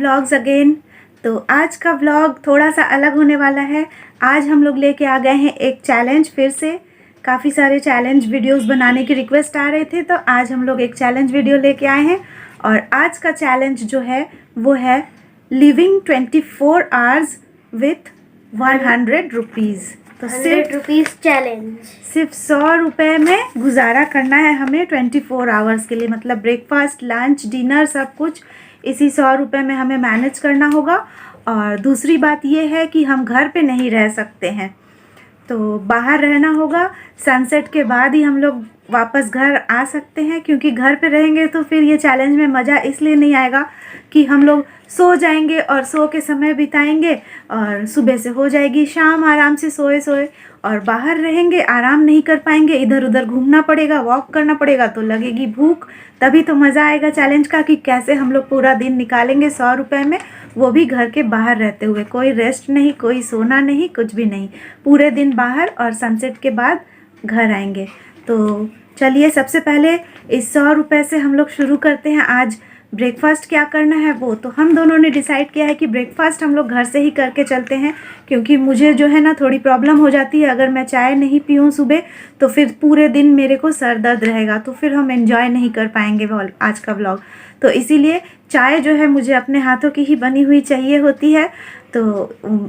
Vlogs again. तो आज का व्लॉग थोड़ा सा अलग होने वाला है। आज हम लोग लेके आ गए हैं एक चैलेंज। फिर से काफ़ी सारे चैलेंज वीडियोस बनाने की रिक्वेस्ट आ रहे थे, तो आज हम लोग एक चैलेंज वीडियो लेके आए हैं। और आज का चैलेंज जो है वो है लिविंग 24 आवर्स विथ 100 रुपीज़। तो 100 रुपीज़ चैलेंज। सिर्फ 100 रुपये में गुजारा करना है हमें 24 आवर्स के लिए। मतलब ब्रेकफास्ट, लंच, डिनर सब कुछ इसी 100 रुपये में हमें मैनेज करना होगा। और दूसरी बात ये है कि हम घर पे नहीं रह सकते हैं, तो बाहर रहना होगा। सनसेट के बाद ही हम लोग वापस घर आ सकते हैं, क्योंकि घर पे रहेंगे तो फिर ये चैलेंज में मज़ा इसलिए नहीं आएगा कि हम लोग सो जाएंगे और सो के समय बिताएंगे और सुबह से हो जाएगी शाम, आराम से सोए सोए। और बाहर रहेंगे आराम नहीं कर पाएंगे, इधर उधर घूमना पड़ेगा, वॉक करना पड़ेगा, तो लगेगी भूख। तभी तो मज़ा आएगा चैलेंज का कि कैसे हम लोग पूरा दिन निकालेंगे 100 रुपये में, वो भी घर के बाहर रहते हुए। कोई रेस्ट नहीं, कोई सोना नहीं, कुछ भी नहीं, पूरे दिन बाहर और सनसेट के बाद घर आएंगे। तो चलिए सबसे पहले इस 100 रुपये से हम लोग शुरू करते हैं। आज ब्रेकफास्ट क्या करना है वो तो हम दोनों ने डिसाइड किया है कि ब्रेकफास्ट हम लोग घर से ही करके चलते हैं, क्योंकि मुझे जो है ना थोड़ी प्रॉब्लम हो जाती है। अगर मैं चाय नहीं पीऊँ सुबह तो फिर पूरे दिन मेरे को सर दर्द रहेगा, तो फिर हम एंजॉय नहीं कर पाएंगे आज का व्लॉग। तो इसीलिए चाय जो है मुझे अपने हाथों की ही बनी हुई चाहिए होती है। तो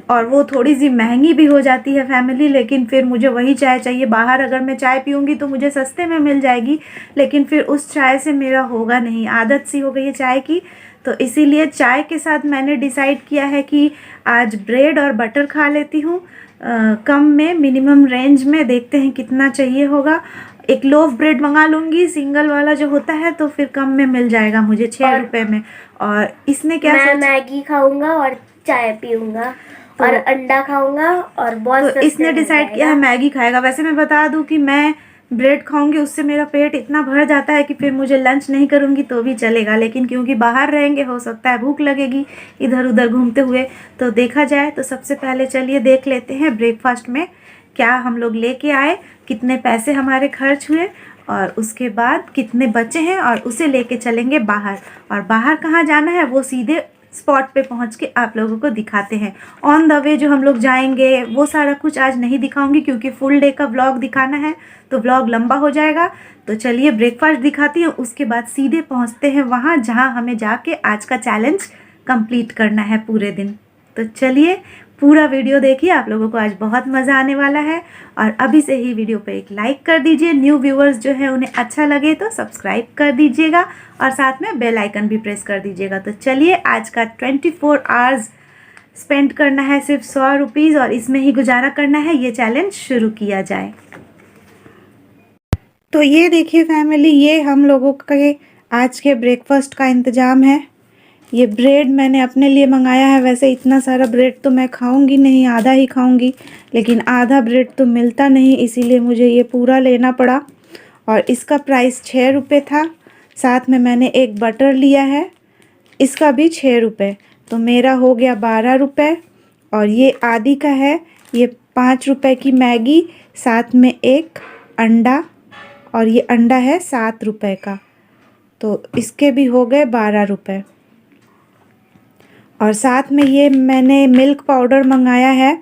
और वो थोड़ी सी महंगी भी हो जाती है फैमिली, लेकिन फिर मुझे वही चाय चाहिए। बाहर अगर मैं चाय पीऊँगी तो मुझे सस्ते में मिल जाएगी, लेकिन फिर उस चाय से मेरा होगा नहीं, आदत सी हो गई है चाय की। तो इसीलिए चाय के साथ मैंने डिसाइड किया है कि आज ब्रेड और बटर खा लेती हूँ। कम में, मिनिमम रेंज में, देखते हैं कितना चाहिए होगा। एक लोफ ब्रेड मंगा लूँगी, सिंगल वाला जो होता है, तो फिर कम में मिल जाएगा मुझे 6 रुपये में। और इसने क्या मैं मैगी खाऊंगा और चाय पीऊंगा और अंडा खाऊंगा और बहुत तो इसने डिसाइड किया है मैगी खाएगा। वैसे मैं बता दूं कि मैं ब्रेड खाऊंगी, उससे मेरा पेट इतना भर जाता है कि फिर मुझे लंच नहीं करूंगी तो भी चलेगा, लेकिन क्योंकि बाहर रहेंगे हो सकता है भूख लगेगी इधर उधर घूमते हुए। तो देखा जाए तो सबसे पहले चलिए देख लेते हैं ब्रेकफास्ट में क्या हम लोग लेके आए, कितने पैसे हमारे खर्च हुए और उसके बाद कितने बचे हैं, और उसे लेके चलेंगे बाहर। और बाहर कहाँ जाना है वो सीधे स्पॉट पे पहुंच के आप लोगों को दिखाते हैं। ऑन द वे जो हम लोग जाएंगे वो सारा कुछ आज नहीं दिखाऊंगी, क्योंकि फुल डे का व्लॉग दिखाना है तो व्लॉग लंबा हो जाएगा। तो चलिए ब्रेकफास्ट दिखाती हूँ, उसके बाद सीधे पहुंचते हैं वहाँ जहाँ हमें जाके आज का चैलेंज कंप्लीट करना है पूरे दिन। तो चलिए पूरा वीडियो देखिए, आप लोगों को आज बहुत मज़ा आने वाला है। और अभी से ही वीडियो पे एक लाइक कर दीजिए, न्यू व्यूअर्स जो है उन्हें अच्छा लगे तो सब्सक्राइब कर दीजिएगा और साथ में बेल आइकन भी प्रेस कर दीजिएगा। तो चलिए आज का 24 आवर्स स्पेंड करना है सिर्फ 100 रुपीज़ और इसमें ही गुजारा करना है। ये चैलेंज शुरू किया जाए। तो ये देखिए फैमिली, ये हम लोगों के आज के ब्रेकफास्ट का इंतज़ाम है। ये ब्रेड मैंने अपने लिए मंगाया है। वैसे इतना सारा ब्रेड तो मैं खाऊंगी नहीं, आधा ही खाऊंगी, लेकिन आधा ब्रेड तो मिलता नहीं, इसीलिए मुझे ये पूरा लेना पड़ा। और इसका प्राइस 6 रुपये था। साथ में मैंने एक बटर लिया है, इसका भी 6 रुपये, तो मेरा हो गया 12 रुपये। और ये आदि का है, ये 5 रुपये की मैगी, साथ में एक अंडा, और ये अंडा है 7 रुपये का, तो इसके भी हो गए 12 रुपये। और साथ में ये मैंने मिल्क पाउडर मंगाया है,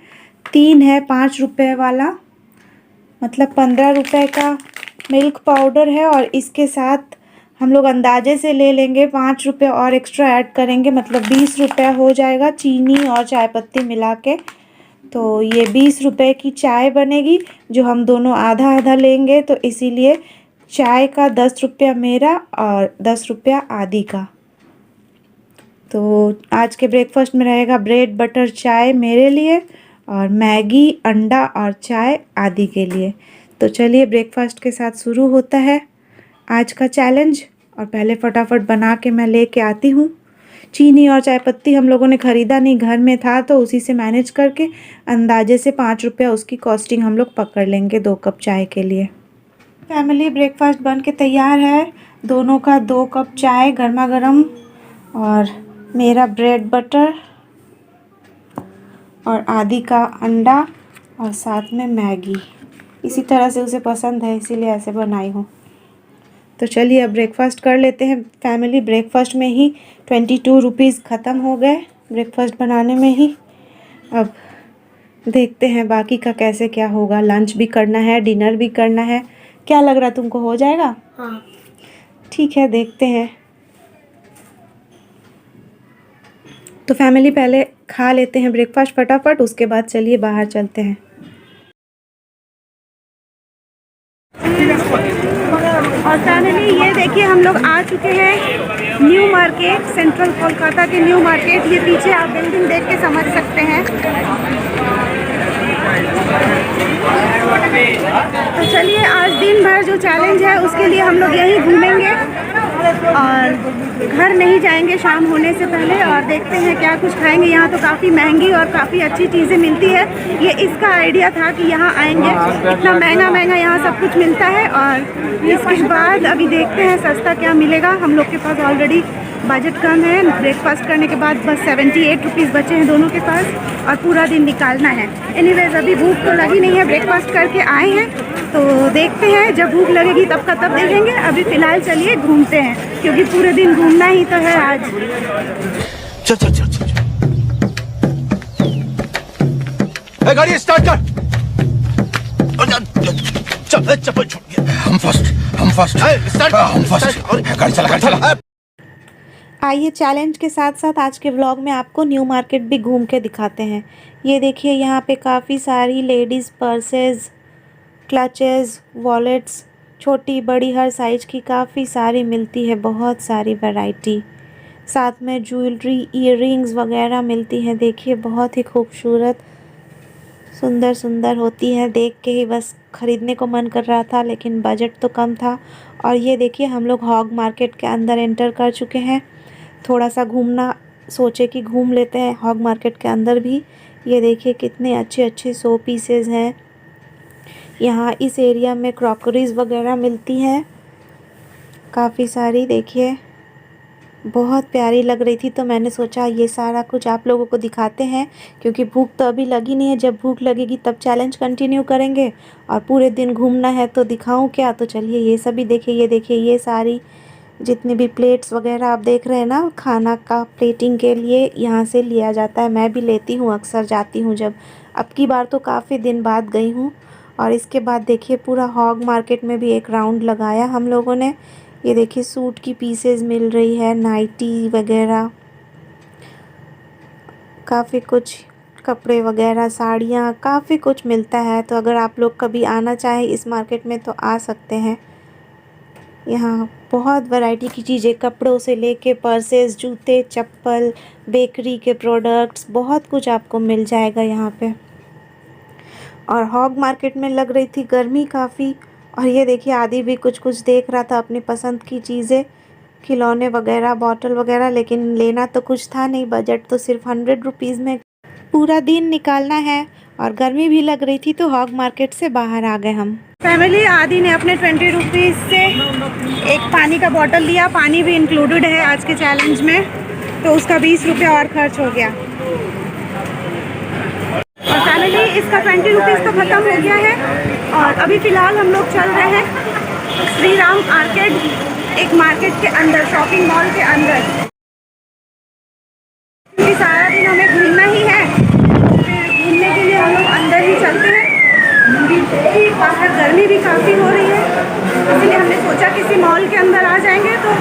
3 है 5 रुपये वाला, मतलब 15 रुपये का मिल्क पाउडर है। और इसके साथ हम लोग अंदाजे से ले लेंगे, 5 रुपये और एक्स्ट्रा ऐड करेंगे, मतलब 20 रुपये हो जाएगा चीनी और चाय पत्ती मिला के। तो ये 20 रुपये की चाय बनेगी, जो हम दोनों आधा आधा लेंगे, तो इसीलिए चाय का 10 रुपया मेरा और 10 रुपया आदि का। तो आज के ब्रेकफास्ट में रहेगा ब्रेड बटर चाय मेरे लिए और मैगी अंडा और चाय आदि के लिए। तो चलिए ब्रेकफास्ट के साथ शुरू होता है आज का चैलेंज। और पहले फटाफट बना के मैं लेके आती हूँ। चीनी और चाय पत्ती हम लोगों ने ख़रीदा नहीं, घर में था, तो उसी से मैनेज करके अंदाजे से 5 रुपया उसकी कॉस्टिंग हम लोग पकड़ लेंगे 2 कप चाय के लिए। फैमिली ब्रेकफास्ट बन के तैयार है, दोनों का 2 कप चाय गर्मा गर्म, और मेरा ब्रेड बटर और आदि का अंडा और साथ में मैगी। इसी तरह से उसे पसंद है, इसीलिए ऐसे बनाई हूँ। तो चलिए अब ब्रेकफास्ट कर लेते हैं फैमिली। ब्रेकफास्ट में ही 22 रुपीज़ ख़त्म हो गए ब्रेकफास्ट बनाने में ही। अब देखते हैं बाकी का कैसे क्या होगा। लंच भी करना है, डिनर भी करना है। क्या लग रहा तुमको, हो जाएगा? हाँ। ठीक है, देखते हैं। तो फैमिली पहले खा लेते हैं ब्रेकफास्ट फटाफट, उसके बाद चलिए बाहर चलते हैं। और फैमिली ये देखिए हम लोग आ चुके हैं न्यू मार्केट, सेंट्रल कोलकाता के न्यू मार्केट। ये पीछे आप बिल्डिंग देख के समझ सकते हैं। तो चलिए आज दिन भर जो चैलेंज है उसके लिए हम लोग यहीं घूमेंगे और घर नहीं जाएंगे शाम होने से पहले। और देखते हैं क्या कुछ खाएंगे। यहाँ तो काफ़ी महंगी और काफ़ी अच्छी चीज़ें मिलती है। ये इसका आइडिया था कि यहाँ आएंगे, इतना महंगा महंगा यहाँ सब कुछ मिलता है। और इसके बाद अभी देखते हैं सस्ता क्या मिलेगा। हम लोग के पास ऑलरेडी बजट कम है। ब्रेकफास्ट करने के बाद बस 78 रुपीज़ बचे हैं दोनों के पास और पूरा दिन निकालना है। एनीवेज अभी भूख तो लगी नहीं है, ब्रेकफास्ट करके आए हैं तो देखते हैं जब भूख लगेगी तब का तब देखेंगे। अभी फ़िलहाल चलिए घूमते हैं क्योंकि पूरे दिन घूमना ही तो है आज। चल चल चल चल गाड़ी स्टार्ट कर। चल चप्पल छूट गया। हम फर्स्ट गाड़ी चला। आइए चैलेंज के साथ साथ आज के व्लॉग में आपको न्यू मार्केट भी घूम के दिखाते हैं। ये देखिए यहाँ पे काफ़ी सारी लेडीज़ पर्सेस, क्लचेस, वॉलेट्स, छोटी बड़ी हर साइज़ की काफ़ी सारी मिलती है। बहुत सारी वैरायटी, साथ में ज्वेलरी, ईयररिंग्स वगैरह मिलती हैं। देखिए बहुत ही खूबसूरत, सुंदर सुंदर होती है। देख के ही बस ख़रीदने को मन कर रहा था, लेकिन बजट तो कम था। और ये देखिए हम लोग हॉग मार्केट के अंदर एंटर कर चुके हैं। थोड़ा सा घूमना सोचे कि घूम लेते हैं हॉग मार्केट के अंदर भी। ये देखिए कितने अच्छे अच्छे शो पीसेस हैं। यहाँ इस एरिया में क्रॉकरीज वगैरह मिलती हैं काफ़ी सारी। देखिए बहुत प्यारी लग रही थी तो मैंने सोचा ये सारा कुछ आप लोगों को दिखाते हैं, क्योंकि भूख तो अभी लगी नहीं है। जब भूख लगेगी तब चैलेंज कंटिन्यू करेंगे और पूरे दिन घूमना है तो दिखाऊं क्या। तो चलिए ये सभी देखिए। ये देखिए ये सारी जितने भी प्लेट्स वगैरह आप देख रहे हैं ना, खाना का प्लेटिंग के लिए यहाँ से लिया जाता है। मैं भी लेती हूँ, अक्सर जाती हूँ जब। अब की बार तो काफ़ी दिन बाद गई हूँ। और इसके बाद देखिए पूरा हॉग मार्केट में भी एक राउंड लगाया हम लोगों ने। ये देखिए सूट की पीसेस मिल रही है, नाइटी वगैरह, काफ़ी कुछ कपड़े वगैरह, साड़ियाँ, काफ़ी कुछ मिलता है। तो अगर आप लोग कभी आना चाहें इस मार्केट में तो आ सकते हैं। यहाँ बहुत वैरायटी की चीज़ें, कपड़ों से लेके पर्सेस, जूते, चप्पल, बेकरी के प्रोडक्ट्स, बहुत कुछ आपको मिल जाएगा यहाँ पे। और हॉग मार्केट में लग रही थी गर्मी काफ़ी। और ये देखिए आदि भी कुछ कुछ देख रहा था अपनी पसंद की चीज़ें, खिलौने वगैरह, बॉटल वगैरह, लेकिन लेना तो कुछ था नहीं। बजट तो सिर्फ 100 रुपीज़ में पूरा दिन निकालना है और गर्मी भी लग रही थी तो हॉग मार्केट से बाहर आ गए हम। फैमिली आदि ने अपने 20 रुपीज़ से एक पानी का बॉटल लिया। पानी भी इंक्लूडेड है आज के चैलेंज में, तो उसका 20 रुपये और खर्च हो गया। और फैमिली इसका 20 रुपीज़ तो ख़त्म हो गया है। और अभी फ़िलहाल हम लोग चल रहे हैं श्री राम आर्केड, एक मार्केट के अंदर, शॉपिंग मॉल के अंदर। क्योंकि सारा दिन हमें घूमना ही है, फिर घूमने के लिए हम लोग अंदर ही चलते हैं। बाहर गर्मी भी काफ़ी हो रही है, इसलिए हमने सोचा किसी मॉल के अंदर आ जाएंगे तो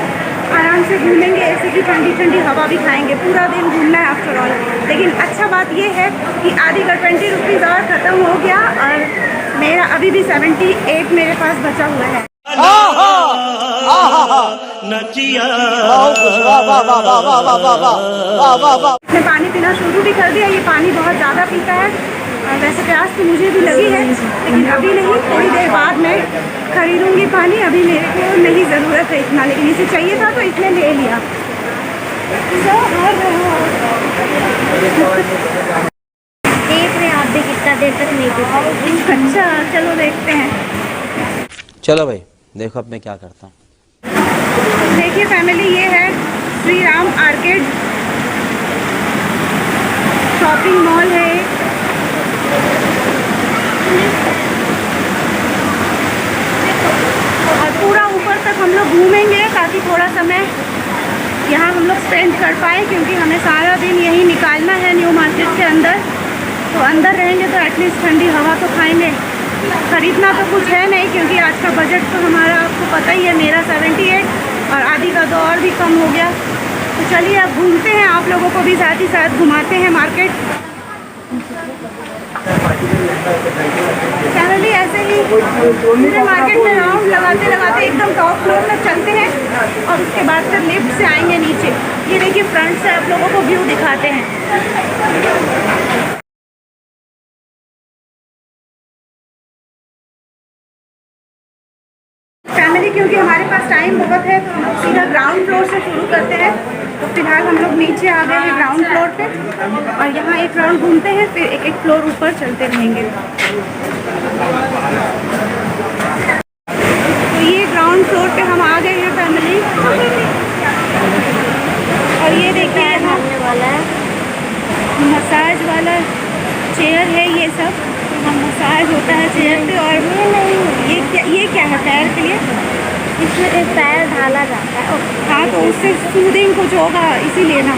आराम से घूमेंगे, ऐसे की ठंडी ठंडी हवा भी खाएंगे। पूरा दिन घूमना है आफ्टर ऑल। लेकिन अच्छा बात ये है कि आदि का 20 रुपीज़ और ख़त्म हो गया और मेरा अभी भी 78 मेरे पास बचा हुआ है। मैं पानी पीना शुरू भी कर दिया। ये पानी बहुत ज़्यादा पीता है। वैसे प्यास तो मुझे भी लगी है, लेकिन अभी नहीं, थोड़ी देर बाद मैं खरीदूंगी पानी। अभी मेरे को नहीं ज़रूरत है इतना, लेकिन इसे चाहिए था तो इसने ले लिया। देख रहे हैं आप भी कितना देर तक नहीं पीते। अच्छा चलो देखते हैं। चलो भाई देखो अब मैं क्या करता हूँ। देखिए फैमिली ये है Shri Ram arcade, shopping mall है। और पूरा ऊपर तक हम लोग यहाँ हम लोग स्पेंड कर पाए, क्योंकि हमें सारा दिन यही निकालना है न्यू मार्केट के अंदर। तो अंदर रहेंगे तो एटलीस्ट ठंडी हवा तो खाएंगे। ख़रीदना तो कुछ है नहीं, क्योंकि आज का बजट तो हमारा आपको पता ही है, मेरा 78 और आदि का तो और भी कम हो गया। तो चलिए अब घूमते हैं, आप लोगों को भी साथ ही साथ घुमाते हैं मार्केट। फैमिली ऐसे ही पूरे मार्केट में राउंड लगाते लगाते एकदम टॉप फ्लोर तक चलते हैं और उसके बाद फिर लिफ्ट से आएंगे नीचे। ये देखिए फ्रंट से आप लोगों को व्यू दिखाते हैं। फैमिली क्योंकि हमारे पास टाइम बहुत है तो हम लोग सीधा ग्राउंड फ्लोर से शुरू करते हैं। तो फिलहाल हम लोग नीचे आ गए हैं ग्राउंड फ्लोर पे और यहाँ एक राउंड घूमते हैं, फिर एक एक फ्लोर ऊपर चलते रहेंगे। तो ये ग्राउंड फ्लोर पे हम आ गए हैं फैमिली। और ये देखिए यहाँ मसाज वाला चेयर है, ये सब हम मसाज होता है चेयर पे। और ये क्या है पैर के लिए? इसमें एक पैर ढाला जाता है। हाँ तो उससे सूदिंग कुछ होगा इसीलिए ना।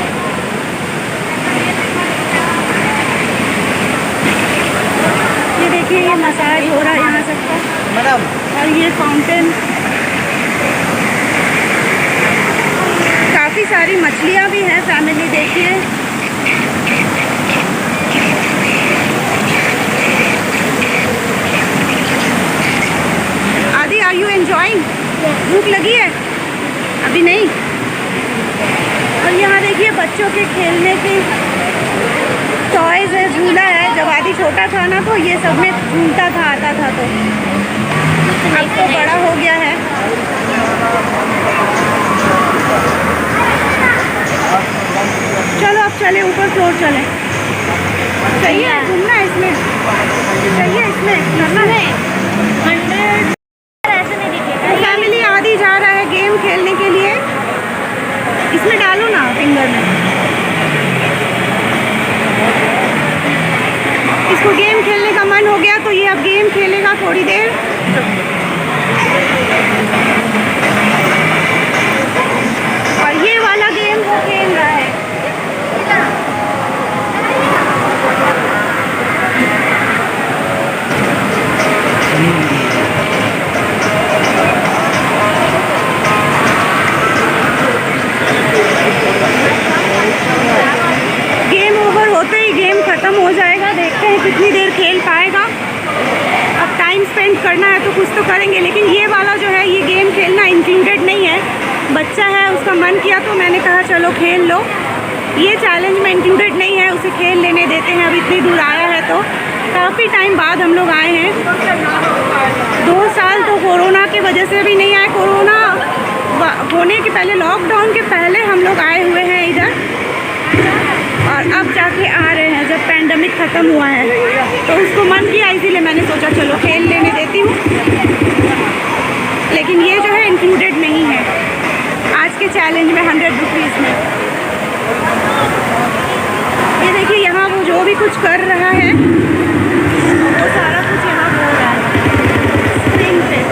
ये देखिए ये मसाज हो रहा है यहाँ सबका मैडम। और ये फाउंटेन, काफ़ी सारी मछलियाँ भी हैं फैमिली, देखिए। आदि आर यू एंजॉइंग? भूख लगी है? अभी नहीं। और यहाँ देखिए बच्चों के खेलने की टॉयज है, झूला है। जब आदि छोटा था ना तो ये सब में झूलता था, आता था। तो अब तो बड़ा हो गया है। चलो अब चले ऊपर फ्लोर चले। चाहिए घूमना है इसमें, चाहिए इसमें करना है 100 ऐसे नहीं दिखेगा। फैमिली आदि जा रहा है गेम खेलने के लिए। इसमें डालो ना फिंगर में। इसको गेम खेलने का मन हो गया तो ये अब गेम खेलेगा थोड़ी देर। और ये वाला गेम वो खेल रहा है। गेम ओवर होते ही गेम ख़त्म हो जाएगा। देखते हैं कितनी देर खेल पाएगा। अब टाइम स्पेंड करना है तो कुछ तो करेंगे, लेकिन ये वाला जो है ये गेम खेलना इंक्लूडेड नहीं है। बच्चा है, उसका मन किया तो मैंने कहा चलो खेल लो। ये चैलेंज में इंक्लूडेड नहीं है, उसे खेल लेने देते हैं। अब इतनी दूर आया है तो काफ़ी टाइम बाद हम लोग आए हैं। 2 साल तो कोरोना की वजह से भी नहीं आए। कोरोना होने के पहले, लॉकडाउन के पहले हम लोग आए हुए हैं इधर, और अब जाके आ रहे हैं जब पैंडमिक ख़त्म हुआ है। तो उसको मन किया, इसीलिए मैंने सोचा चलो खेल लेने देती हूँ। लेकिन ये जो है इंक्लूडेड नहीं है आज के चैलेंज में 100 रुपीज़ में। ये देखिए यहाँ वो जो भी कुछ कर रहा है वो सारा कुछ यहाँ हो रहा है स्क्रीन पे।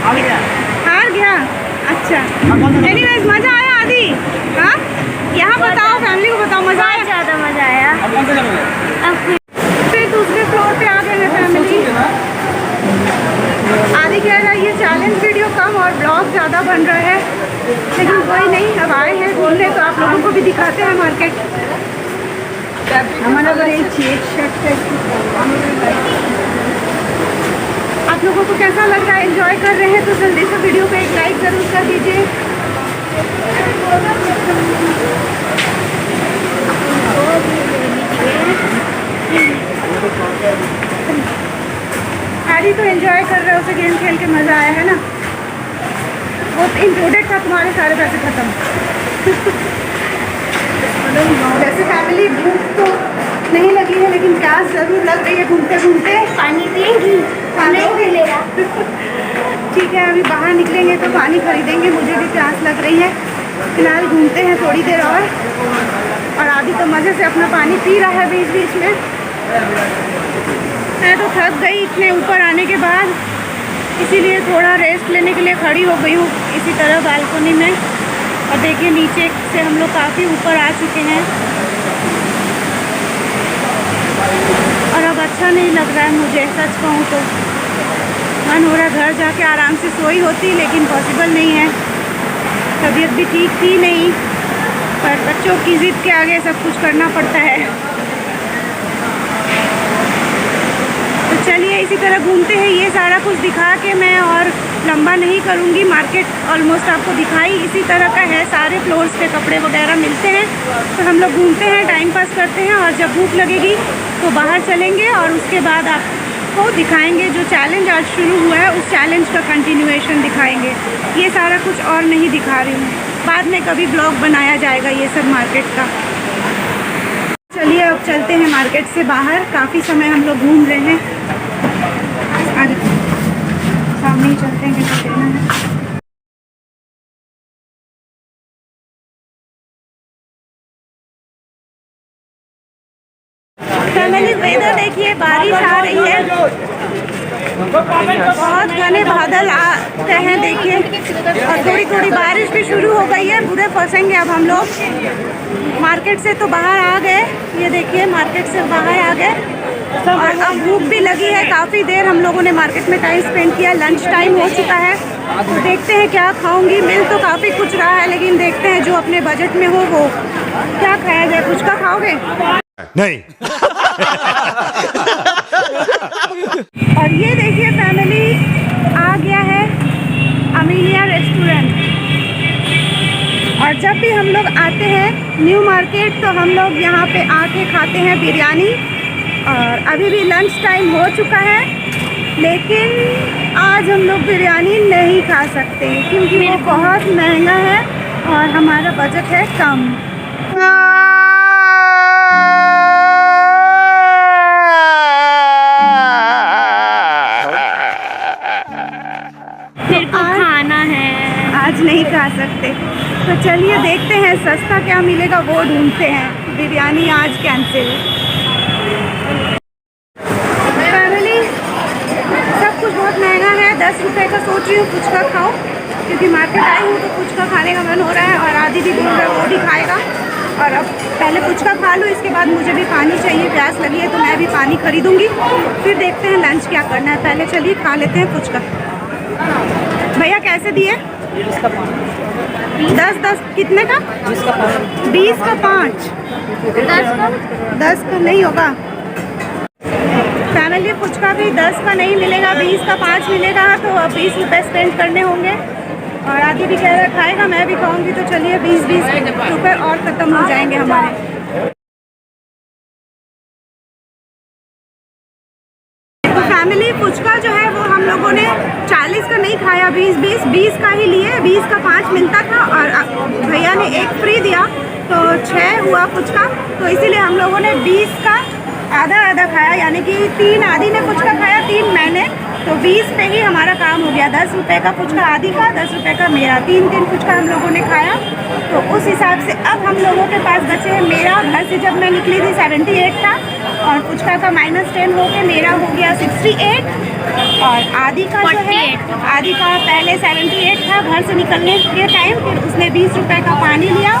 हार गया? अच्छा, एनीवेज मज़ा आया आदि? हाँ, यहाँ बताओ, फैमिली को बताओ, मज़ा आया? ज़्यादा मज़ा आया। फिर दूसरे फ्लोर पे आ गए हैं फैमिली। आदि कह रहा है ये चैलेंज वीडियो कम और ब्लॉग ज़्यादा बन रहा है, लेकिन कोई नहीं, अब आए हैं घूमने तो आप लोगों को भी दिखाते हैं मार्केट। हमारा बड़े शर्ट आप लोगों को कैसा लग रहा है, एंजॉय कर रहे हैं तो जल्दी से वीडियो पे एक लाइक ज़रूर कर दीजिए। हैरी तो एंजॉय कर रहे हो, उसे गेम खेल के मज़ा आया है ना। वो इंक्लूडेड था, तुम्हारे सारे पैसे खत्म। वैसे फैमिली भूख तो नहीं लगी है लेकिन प्यास ज़रूर लग रही है घूमते घूमते। पानी पिएंगी? नहीं मिलेगा। ठीक है, अभी बाहर निकलेंगे तो पानी खरीदेंगे, मुझे भी प्यास लग रही है। फिलहाल घूमते हैं थोड़ी देर और आदि तो मज़े से अपना पानी पी रहा है बीच बीच में। मैं तो थक गई इतने ऊपर आने के बाद, इसीलिए थोड़ा रेस्ट लेने के लिए खड़ी हो गई हूँ इसी तरह बालकोनी में। और देखिए नीचे से हम लोग काफ़ी ऊपर आ चुके हैं और अब अच्छा नहीं लग रहा है मुझे, सच कहूँ तो। मन हो रहा है घर जाके आराम से सोई होती, लेकिन पॉसिबल नहीं है। तबीयत भी ठीक थी नहीं, पर बच्चों की ज़िद के आगे सब कुछ करना पड़ता है। तो चलिए इसी तरह घूमते हैं। ये सारा कुछ दिखा के मैं और लंबा नहीं करूँगी, मार्केट ऑलमोस्ट आपको दिखाई इसी तरह का है। सारे फ्लोर्स पे कपड़े वगैरह मिलते हैं, तो हम लोग घूमते हैं, टाइम पास करते हैं और जब भूख लगेगी तो बाहर चलेंगे और उसके बाद आपको दिखाएंगे जो चैलेंज आज शुरू हुआ है, उस चैलेंज का कंटिन्यूएशन दिखाएंगे। ये सारा कुछ और नहीं दिखा रही हूँ, बाद में कभी ब्लॉग बनाया जाएगा ये सब मार्केट का। चलिए अब चलते हैं मार्केट से बाहर, काफ़ी समय हम लोग घूम रहे हैं। आज सामने ही चलते हैं, कैसे देना है। फैमिली वेदर देखिए, बारिश आ रही है, बहुत घने बादल आते हैं देखिए, और थोड़ी थोड़ी बारिश भी शुरू हो गई है। बुरे फंसेंगे अब हम लोग। मार्केट से तो बाहर आ गए, ये देखिए मार्केट से बाहर आ गए और अब भूख भी लगी है। काफ़ी देर हम लोगों ने मार्केट में टाइम स्पेंड किया, लंच टाइम हो चुका है। तो देखते हैं क्या खाऊंगी। मिल तो काफ़ी कुछ रहा है, लेकिन देखते हैं जो अपने बजट में हो वो क्या खाया जाए। कुछ का खाओगे? नहीं। और ये देखिए फैमिली, आ गया है अमीलिया रेस्टोरेंट। और जब भी हम लोग आते हैं न्यू मार्केट तो हम लोग यहाँ पे आके खाते हैं बिरयानी। और अभी भी लंच टाइम हो चुका है, लेकिन आज हम लोग बिरयानी नहीं खा सकते क्योंकि वो बहुत महंगा है और हमारा बजट है कम। मेरे को खाना है, आज नहीं खा सकते, तो चलिए देखते हैं सस्ता क्या मिलेगा वो ढूंढते हैं। बिरयानी आज कैंसिल। फैमिली सब कुछ बहुत महंगा है, 10 रुपये का सोच रही हूँ फुचका खाओ, क्योंकि मार्केट आई हूँ तो फुचका खाने का मन हो रहा है और आदि भी बोल रहा है वो भी खाएगा। और अब पहले फुचका खा लूँ, इसके बाद मुझे भी पानी चाहिए, प्यास लगी है तो मैं भी पानी खरीदूँगी, फिर देखते हैं लंच क्या करना है। पहले चलिए खा लेते हैं फुचका। भैया कैसे दिए? 10 कितने का? 20 का 5। 10 का नहीं होगा फैमिली। फुचका भी 10 का नहीं मिलेगा, 20 का 5 मिलेगा, तो 20 रुपये स्पेंड करने होंगे। और आदि भी कह रहा है खाएगा, मैं भी खाऊंगी, तो चलिए 20 रुपये और ख़त्म हो जाएंगे हमारे। तो फैमिली फुचका जो है वो हम लोगों ने 40 का नहीं खाया, 20 का ही लिए। 20 का 5 मिलता था और भैया ने 1 फ्री दिया तो 6 हुआ फुचका, तो इसीलिए हम लोगों ने 20 का आधा खाया, यानी कि 3 आदि ने फुचका खाया, 3 मैंने, तो 20 पे ही हमारा काम हो गया। 10 रुपये का फुचका आदि का, 10 रुपये का मेरा, 3 फुचका हम लोगों ने खाया। तो उस हिसाब से अब हम लोगों के पास बचे हैं, मेरा घर से जब मैं निकली थी 78 था और फुचका का -10 हो के मेरा हो गया 68। और आदि का जो है, आदि का पहले 78 था घर से निकलने के टाइम, फिर उसने 20 रुपये का पानी लिया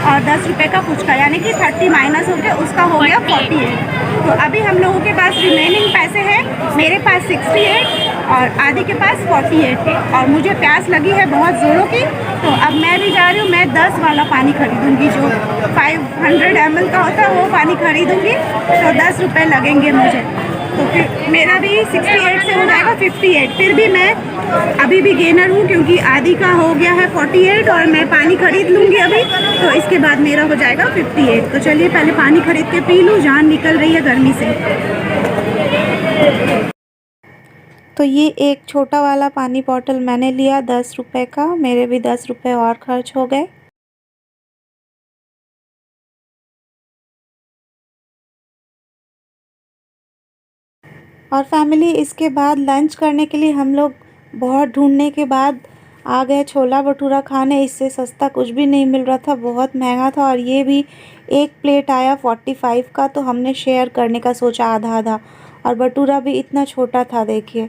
और 10 रुपये का फुचका, यानी कि 30 माइनस हो के उसका हो गया 48। तो अभी हम लोगों के पास रिमेनिंग पैसे हैं, मेरे पास 68 और आदि के पास 48 है। और मुझे प्यास लगी है बहुत ज़ोरों की, तो अब मैं भी जा रही हूँ। मैं 10 वाला पानी खरीदूँगी, जो 500 ml का होता है वो पानी खरीदूँगी, तो 10 रुपये लगेंगे मुझे। तो फिर मेरा भी 68 से हो जाएगा 58। फिर भी मैं अभी भी गेनर हूँ, क्योंकि आदि का हो गया है 48 और मैं पानी खरीद लूँगी अभी, तो इसके बाद मेरा हो जाएगा 58। तो चलिए पहले पानी खरीद के पी लूँ, जान निकल रही है गर्मी से। तो ये एक छोटा वाला पानी बॉटल मैंने लिया 10 रुपये का, मेरे भी 10 रुपये और खर्च हो गए। और फैमिली, इसके बाद लंच करने के लिए हम लोग बहुत ढूंढने के बाद आ गए छोला भटूरा खाने। इससे सस्ता कुछ भी नहीं मिल रहा था, बहुत महंगा था। और ये भी एक प्लेट आया 45 का, तो हमने शेयर करने का सोचा आधा आधा। और भटूरा भी इतना छोटा था, देखिए।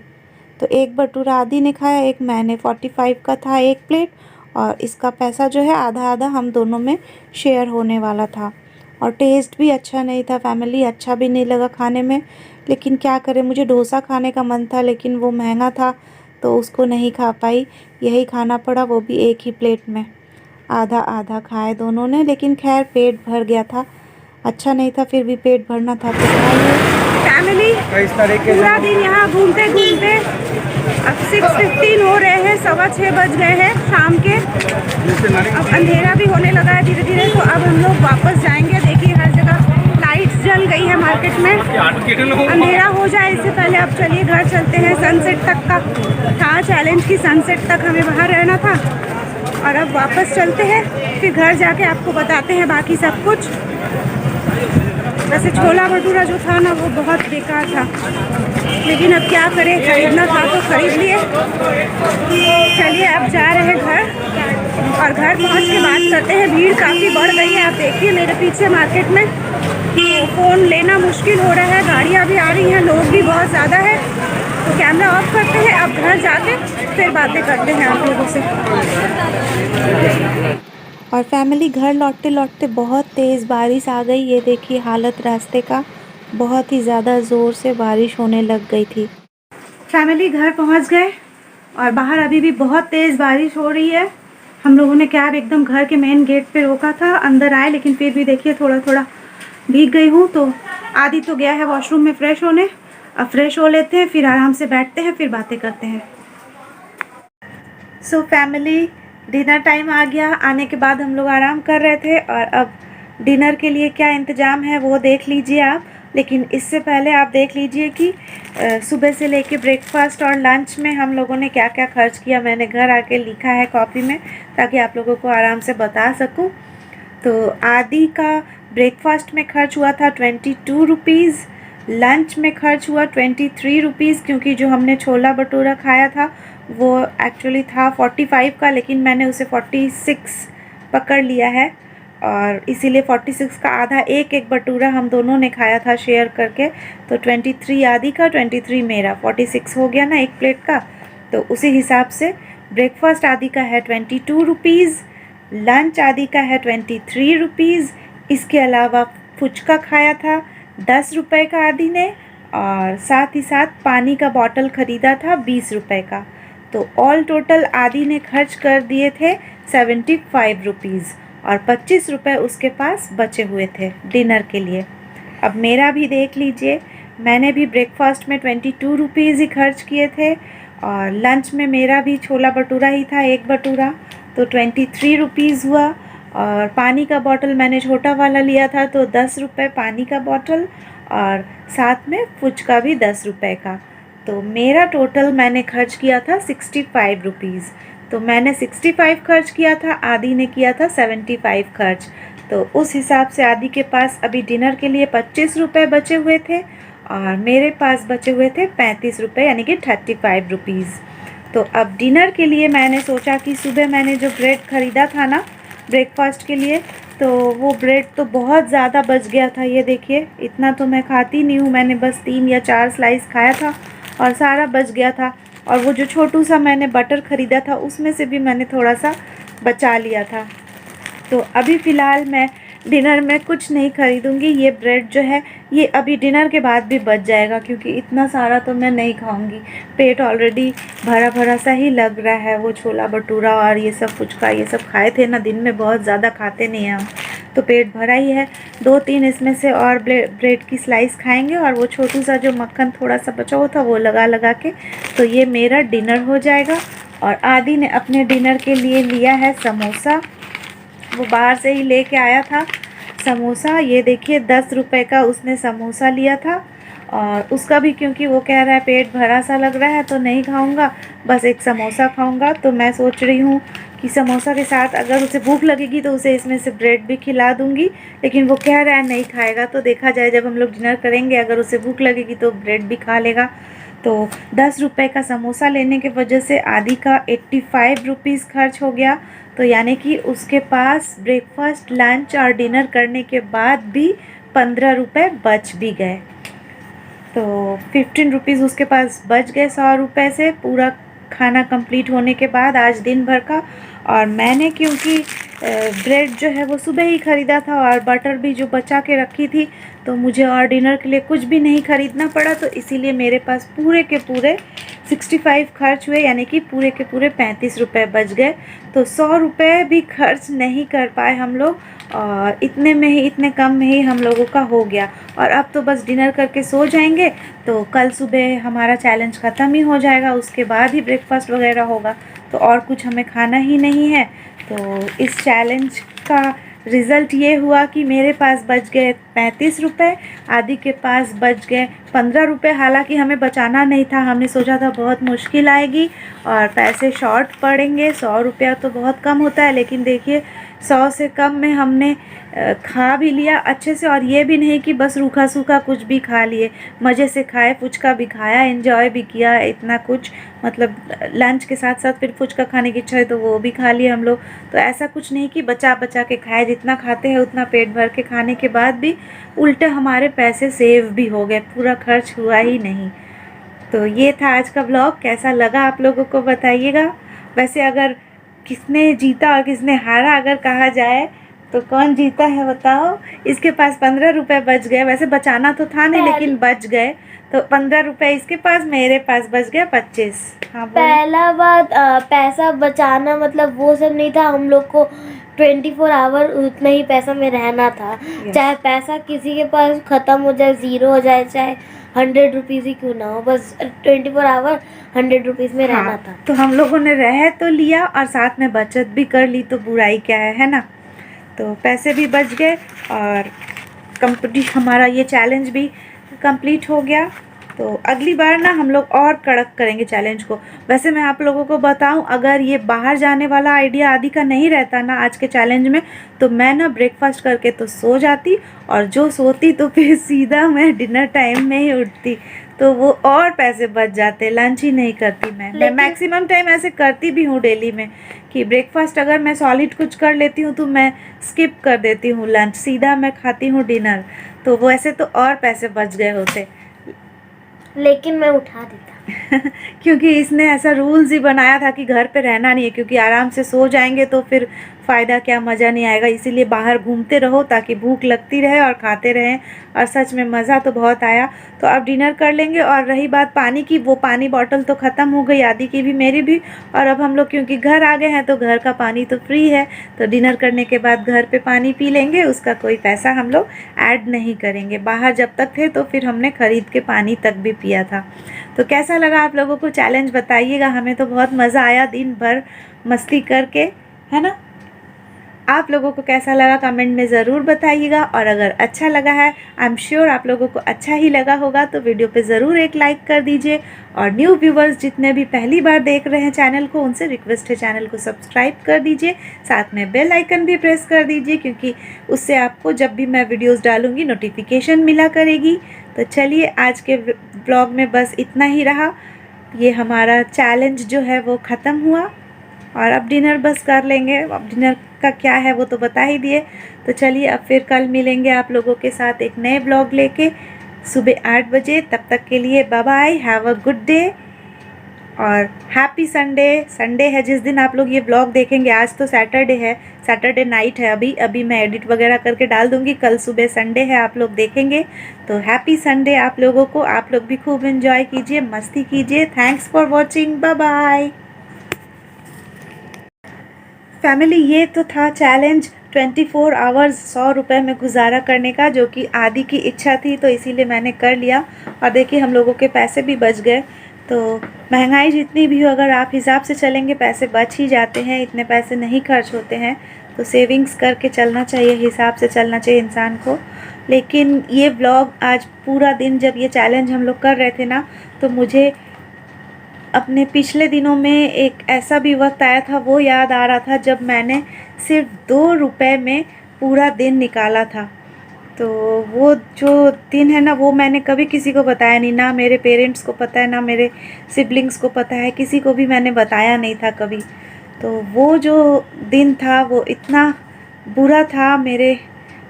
तो एक भटूरा आदि ने खाया, एक मैंने। 45 का था एक प्लेट, और इसका पैसा जो है आधा आधा हम दोनों में शेयर होने वाला था। और टेस्ट भी अच्छा नहीं था फैमिली, अच्छा भी नहीं लगा खाने में। लेकिन क्या करें, मुझे डोसा खाने का मन था, लेकिन वो महंगा था तो उसको नहीं खा पाई, यही खाना पड़ा, वो भी एक ही प्लेट में। आधा आधा खाए दोनों ने, लेकिन खैर पेट भर गया था। अच्छा नहीं था, फिर भी पेट भरना था तो खाइए। फैमिली, पूरा दिन यहाँ घूमते घूमते अब 6:15 हो रहे हैं, 6:15 बज गए हैं शाम के। अब अंधेरा भी होने लगा है धीरे धीरे, तो अब हम लोग वापस जाएंगे। देखिए हर जगह लाइट्स जल गई है मार्केट में, अंधेरा हो जाए इससे पहले। अब चलिए घर चलते हैं। सनसेट तक का था चैलेंज की, सनसेट तक हमें बाहर रहना था, और अब वापस चलते हैं। फिर घर जाके आपको बताते हैं बाकी सब कुछ। वैसे छोला भटूरा जो था ना, वो बहुत बेकार था, लेकिन अब क्या करें, खरीदना था तो खरीद लिए। चलिए अब जा रहे हैं घर, और घर पहुंच के बात करते हैं। भीड़ काफ़ी बढ़ गई है, आप देखिए मेरे पीछे मार्केट में। तो फ़ोन लेना मुश्किल हो रहा है, गाड़ियाँ भी आ रही हैं, लोग भी बहुत ज़्यादा है। तो कैमरा ऑफ करते हैं, अब घर जाके फिर बातें करते हैं आप लोगों से। और फैमिली, घर लौटते लौटते बहुत तेज़ बारिश आ गई। ये देखिए हालत रास्ते का, बहुत ही ज़्यादा ज़ोर से बारिश होने लग गई थी। फैमिली, घर पहुंच गए, और बाहर अभी भी बहुत तेज़ बारिश हो रही है। हम लोगों ने कैब एकदम घर के मेन गेट पे रोका था, अंदर आए, लेकिन फिर भी देखिए थोड़ा थोड़ा भीग गई हूँ। तो आदि तो गया है वॉशरूम में फ्रेश होने, अब फ्रेश हो लेते हैं, फिर आराम से बैठते हैं, फिर बातें करते हैं। सो फैमिली, डिनर टाइम आ गया। आने के बाद हम लोग आराम कर रहे थे, और अब डिनर के लिए क्या इंतज़ाम है वो देख लीजिए आप। लेकिन इससे पहले आप देख लीजिए कि सुबह से लेके ब्रेकफास्ट और लंच में हम लोगों ने क्या क्या खर्च किया। मैंने घर आके लिखा है कॉपी में, ताकि आप लोगों को आराम से बता सकूं। तो आदि का ब्रेकफास्ट में खर्च हुआ था 22 रुपीज़, लंच में खर्च हुआ 23 रुपीज़, क्योंकि जो हमने छोला भटूरा खाया था वो एक्चुअली था 45 का, लेकिन मैंने उसे 46 पकड़ लिया है, और इसीलिए 46 का आधा एक एक भटूरा हम दोनों ने खाया था शेयर करके। तो 23 आदि का, 23 मेरा, 46 हो गया ना एक प्लेट का। तो उसी हिसाब से ब्रेकफास्ट आदि का है 22 रुपीज़, लंच आदि का है 23 रुपीज़। इसके अलावा फुचका खाया था 10 रुपये का आदि ने, और साथ ही साथ पानी का बॉटल ख़रीदा था 20 रुपये का। तो ऑल टोटल आदि ने खर्च कर दिए थे 75 रुपीज़, और 25 रुपये उसके पास बचे हुए थे डिनर के लिए। अब मेरा भी देख लीजिए, मैंने भी ब्रेकफास्ट में 22 रुपीज़ ही खर्च किए थे, और लंच में मेरा भी छोला भटूरा ही था, एक भटूरा, तो 23 रुपीज़ हुआ। और पानी का बॉटल मैंने छोटा वाला लिया था, तो 10 रुपये पानी का बॉटल, और साथ में फुचका भी 10 रुपये का। तो मेरा टोटल मैंने खर्च किया था 65 रुपीज़। तो मैंने 65 खर्च किया था, आदि ने किया था 75 खर्च। तो उस हिसाब से आदि के पास अभी डिनर के लिए 25 रुपये बचे हुए थे, और मेरे पास बचे हुए थे 35 रुपये, यानी कि 35 रुपीज़। तो अब डिनर के लिए मैंने सोचा कि सुबह मैंने जो ब्रेड ख़रीदा था ना ब्रेकफास्ट के लिए, तो वो ब्रेड तो बहुत ज़्यादा बच गया था। ये देखिए, इतना तो मैं खाती नहीं हूँ, मैंने बस 3 या 4 स्लाइस खाया था, और सारा बच गया था। और वो जो छोटू सा मैंने बटर ख़रीदा था, उसमें से भी मैंने थोड़ा सा बचा लिया था। तो अभी फ़िलहाल मैं डिनर में कुछ नहीं खरीदूंगी। ये ब्रेड जो है ये अभी डिनर के बाद भी बच जाएगा, क्योंकि इतना सारा तो मैं नहीं खाऊंगी। पेट ऑलरेडी भरा भरा सा ही लग रहा है। वो छोला भटूरा और ये सब फुचका ये सब खाए थे ना, दिन में बहुत ज़्यादा खाते नहीं हैं हम, तो पेट भरा ही है। 2-3 इसमें से और ब्रेड की स्लाइस खाएंगे और वो छोटू सा जो मक्खन थोड़ा सा बचा हुआ था वो लगा के, तो ये मेरा डिनर हो जाएगा। और आदि ने अपने डिनर के लिए लिया है समोसा। वो बाहर से ही लेके आया था समोसा। ये देखिए 10 रुपए का उसने समोसा लिया था। और उसका भी क्योंकि वो कह रहा है पेट भरा सा लग रहा है तो नहीं खाऊंगा, बस एक समोसा खाऊंगा। तो मैं सोच रही हूँ कि समोसा के साथ अगर उसे भूख लगेगी तो उसे इसमें से ब्रेड भी खिला दूँगी, लेकिन वो कह रहा है नहीं खाएगा। तो देखा जाए, जब हम लोग डिनर करेंगे अगर उसे भूख लगेगी तो ब्रेड भी खा लेगा। तो 10 रुपए का समोसा लेने की वजह से आदि का 85 रुपीज़ खर्च हो गया। तो यानी कि उसके पास ब्रेकफास्ट, लंच और डिनर करने के बाद भी 15 रुपये बच भी गए। तो 15 रुपीज़ उसके पास बच गए 100 रुपये से, पूरा खाना कंप्लीट होने के बाद आज दिन भर का। और मैंने क्योंकि ब्रेड जो है वो सुबह ही ख़रीदा था और बटर भी जो बचा के रखी थी, तो मुझे और डिनर के लिए कुछ भी नहीं ख़रीदना पड़ा। तो इसीलिए मेरे पास पूरे के पूरे 65 खर्च हुए, यानी कि पूरे के पूरे 35 रुपये बच गए। तो 100 रुपये भी खर्च नहीं कर पाए हम लोग, और इतने में ही, इतने कम में ही हम लोगों का हो गया। और अब तो बस डिनर करके सो जाएंगे, तो कल सुबह हमारा चैलेंज ख़त्म ही हो जाएगा। उसके बाद ही ब्रेकफास्ट वगैरह होगा, तो और कुछ हमें खाना ही नहीं है। तो इस चैलेंज का रिज़ल्ट ये हुआ कि मेरे पास बच गए 35 रुपये, आदि के पास बच गए 15 रुपये। हालांकि हमें बचाना नहीं था, हमने सोचा था बहुत मुश्किल आएगी और पैसे शॉर्ट पड़ेंगे। 100 रुपया तो बहुत कम होता है, लेकिन देखिए 100 से कम में हमने खा भी लिया अच्छे से। और ये भी नहीं कि बस रूखा सूखा कुछ भी खा लिए, मज़े से खाए, फुचका भी खाया, एंजॉय भी किया, इतना कुछ मतलब लंच के साथ साथ फिर फुचका खाने की इच्छा है तो वो भी खा लिए हम लोग। तो ऐसा कुछ नहीं कि बचा बचा के खाए, जितना खाते हैं उतना पेट भर के खाने के बाद भी उल्टे हमारे पैसे सेव भी हो गए, पूरा खर्च हुआ ही नहीं। तो ये था आज का ब्लॉग। कैसा लगा आप लोगों को बताइएगा। वैसे अगर किसने जीता और किसने हारा अगर कहा जाए तो कौन जीता है बताओ। इसके पास 15 रुपये बच गए, वैसे बचाना तो था नहीं लेकिन बच गए। तो 15 रुपये इसके पास, मेरे पास बच गया 25। हाँ पहला बात पैसा बचाना मतलब वो सब नहीं था। हम लोग को 24 आवर उतना ही पैसा में रहना था। चाहे पैसा किसी के पास ख़त्म हो जाए, ज़ीरो हो जाए, चाहे 100 रुपीज़ ही क्यों ना हो, बस 24 आवर 100 रुपीज़ में रहना था। तो हम लोगों ने रह तो लिया और साथ में बचत भी कर ली, तो बुराई क्या है ना। तो पैसे भी बच गए और हमारा ये चैलेंज भी कंप्लीट हो गया। तो अगली बार ना हम लोग और कड़क करेंगे चैलेंज को। वैसे मैं आप लोगों को बताऊं, अगर ये बाहर जाने वाला आइडिया आदि का नहीं रहता ना आज के चैलेंज में, तो मैं ना ब्रेकफास्ट करके तो सो जाती, और जो सोती तो फिर सीधा मैं डिनर टाइम में ही उठती, तो वो और पैसे बच जाते। लंच ही नहीं करती मैं मैक्सिमम टाइम ऐसे करती भी हूँ डेली में, कि ब्रेकफास्ट अगर मैं सॉलिड कुछ कर लेती हूँ तो मैं स्किप कर देती हूँ लंच, सीधा मैं खाती हूँ डिनर। तो वैसे तो और पैसे बच गए होते, लेकिन मैं उठा देता क्योंकि इसने ऐसा रूल्स ही बनाया था कि घर पे रहना नहीं है, क्योंकि आराम से सो जाएंगे तो फिर फ़ायदा क्या, मज़ा नहीं आएगा। इसीलिए बाहर घूमते रहो ताकि भूख लगती रहे और खाते रहें। और सच में मज़ा तो बहुत आया। तो अब डिनर कर लेंगे। और रही बात पानी की, वो पानी बॉटल तो ख़त्म हो गई, आदि की भी मेरी भी। और अब हम लोग क्योंकि घर आ गए हैं तो घर का पानी तो फ्री है, तो डिनर करने के बाद घर पे पानी पी लेंगे, उसका कोई पैसा हम लोग ऐड नहीं करेंगे। बाहर जब तक थे तो फिर हमने ख़रीद के पानी तक भी पिया था। तो कैसा लगा आप लोगों को चैलेंज बताइएगा। हमें तो बहुत मज़ा आया दिन भर मस्ती करके, है ना। आप लोगों को कैसा लगा कमेंट में ज़रूर बताइएगा। और अगर अच्छा लगा है, आई एम श्योर आप लोगों को अच्छा ही लगा होगा, तो वीडियो पे ज़रूर एक लाइक कर दीजिए। और न्यू व्यूवर्स जितने भी पहली बार देख रहे हैं चैनल को, उनसे रिक्वेस्ट है चैनल को सब्सक्राइब कर दीजिए, साथ में बेल आइकन भी प्रेस कर दीजिए, क्योंकि उससे आपको जब भी मैं वीडियोज़ डालूँगी नोटिफिकेशन मिला करेगी। तो चलिए आज के ब्लॉग में बस इतना ही रहा। ये हमारा चैलेंज जो है वो ख़त्म हुआ, और अब डिनर बस कर लेंगे। अब डिनर का क्या है वो तो बता ही दिए। तो चलिए अब फिर कल मिलेंगे आप लोगों के साथ एक नए ब्लॉग लेके सुबह 8 बजे। तब तक के लिए bye bye, have a good day. और हैप्पी संडे। संडे है जिस दिन आप लोग ये ब्लॉग देखेंगे, आज तो सैटरडे है, सैटरडे नाइट है, अभी मैं एडिट वगैरह करके डाल दूँगी, कल सुबह संडे है, आप लोग देखेंगे। तो हैप्पी संडे आप लोगों को। आप लोग भी खूब एंजॉय कीजिए, मस्ती कीजिए। Thanks for watching, bye bye. Family, ये तो था चैलेंज 24 आवर्स 100 रुपये में गुजारा करने का, जो कि आदि की इच्छा थी, तो इसीलिए मैंने कर लिया। और देखिए हम लोगों के पैसे भी बच गए। तो महंगाई जितनी भी हो, अगर आप हिसाब से चलेंगे पैसे बच ही जाते हैं, इतने पैसे नहीं खर्च होते हैं। तो सेविंग्स करके चलना चाहिए, हिसाब से चलना चाहिए इंसान को। लेकिन ये व्लॉग आज पूरा दिन, जब ये चैलेंज हम लोग कर रहे थे ना, तो मुझे अपने पिछले दिनों में एक ऐसा भी वक्त आया था, वो याद आ रहा था जब मैंने सिर्फ 2 रुपए में पूरा दिन निकाला था। तो वो जो दिन है ना, वो मैंने कभी किसी को बताया नहीं, ना मेरे पेरेंट्स को पता है, ना मेरे सिबलिंग्स को पता है, किसी को भी मैंने बताया नहीं था कभी। तो वो जो दिन था वो इतना बुरा था मेरे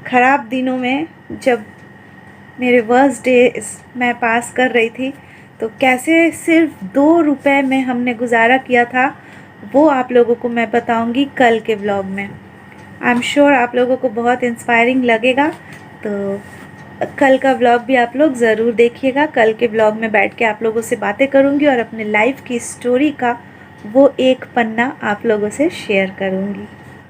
ख़राब दिनों में, जब मेरे वर्स्ट डेज मैं पास कर रही थी। तो कैसे सिर्फ 2 रुपए में हमने गुजारा किया था, वो आप लोगों को मैं बताऊंगी कल के व्लॉग में। आई एम श्योर आप लोगों को बहुत इंस्पायरिंग लगेगा। तो कल का व्लॉग भी आप लोग ज़रूर देखिएगा। कल के व्लॉग में बैठ के आप लोगों से बातें करूंगी और अपने लाइफ की स्टोरी का वो एक पन्ना आप लोगों से शेयर करूंगी।